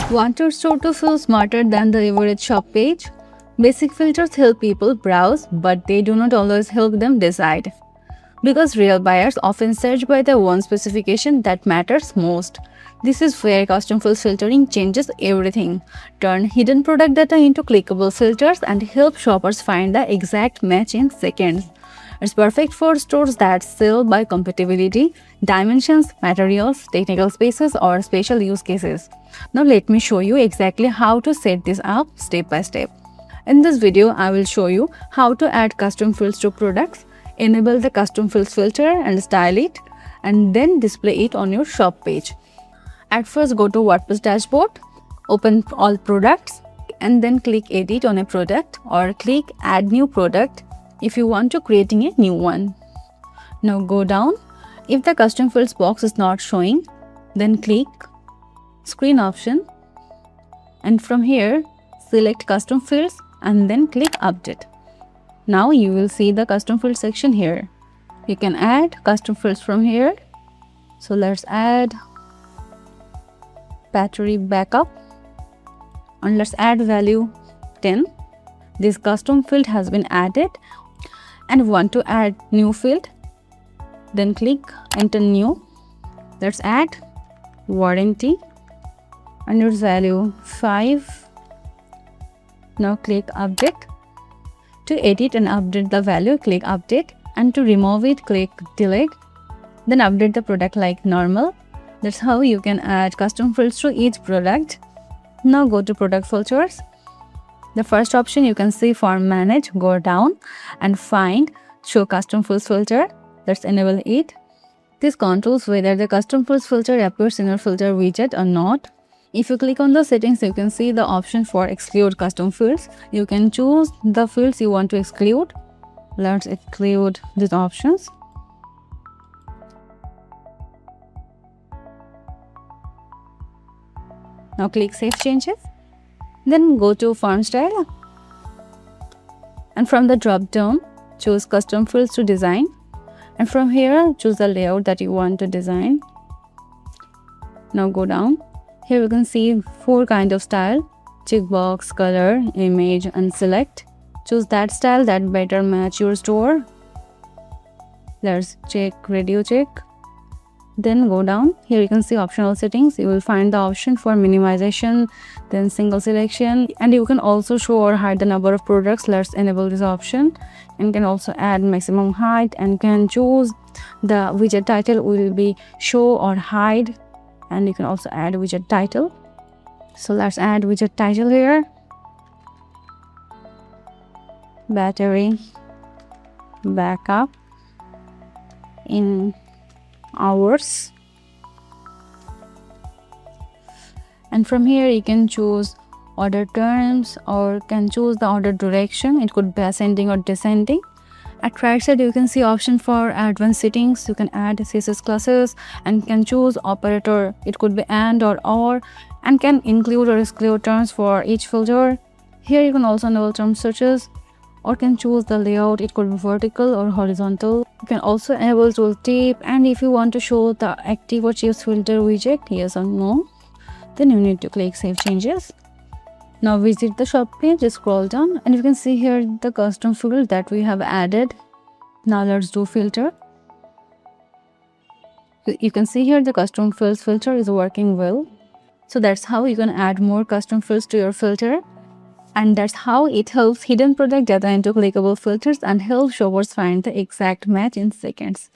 Want your store to feel smarter than the average shop page? Basic filters help people browse, but they do not always help them decide. Because real buyers often search by the one specification that matters most. This is where custom field filtering changes everything. Turn hidden product data into clickable filters and help shoppers find the exact match in seconds. It's perfect for stores that sell by compatibility, dimensions, materials, technical spaces, or special use cases. Now let me show you exactly how to set this up step by step. In this video, I will show you how to add custom fields to products, enable the custom fields filter and style it, and then display it on your shop page. At first, go to WordPress dashboard, open all products, and then click edit on a product or click add new product if you want to creating a new one. Now go down. If the custom fields box is not showing, then click screen option, and from here select custom fields and then click update. Now you will see the custom field section here. You can add custom fields from here. So let's add battery backup and let's add value 10. This custom field has been added, and want to add new field, then click enter new. Let's add warranty and its value 5. Now click update. To edit and update the value, click update, and to remove it, click delete. Then update the product like normal. That's how you can add custom fields to each product. Now go to product filters. The first option you can see for manage, go down and find show custom fields filter. Let's enable it. This controls whether the custom fields filter appears in your filter widget or not. If you click on the settings, you can see the option for exclude custom fields. You can choose the fields you want to exclude. Let's exclude these options. Now click save changes. Then go to font style, and from the drop down choose custom fields to design, and from here choose the layout that you want to design. Now go down. Here you can see 4 kinds of style: checkbox, color, image, and select. Choose that style that better match your store. Let's check radio check. Then go down. Here you can see optional settings. You will find the option for minimization, then single selection, and you can also show or hide the number of products. Let's enable this option, and can also add maximum height, and can choose the widget title will be show or hide, and you can also add widget title. So let's add widget title here. Battery backup in hours, and from here you can choose order terms or can choose the order direction. It could be ascending or descending. At right side you can see option for advanced settings. You can add CSS classes and can choose operator. It could be and or, and can include or exclude terms for each filter. Here you can also enable term searches or can choose the layout. It could be vertical or horizontal. You can also enable tooltip, and if you want to show the active or choose filter widget, yes or no, then you need to click save changes. Now visit the shop page, scroll down, and you can see here the custom field that we have added. Now let's do filter. You can see here the custom fields filter is working well. So that's how you can add more custom fields to your filter. And that's how it helps hidden product data into clickable filters and helps shoppers find the exact match in seconds.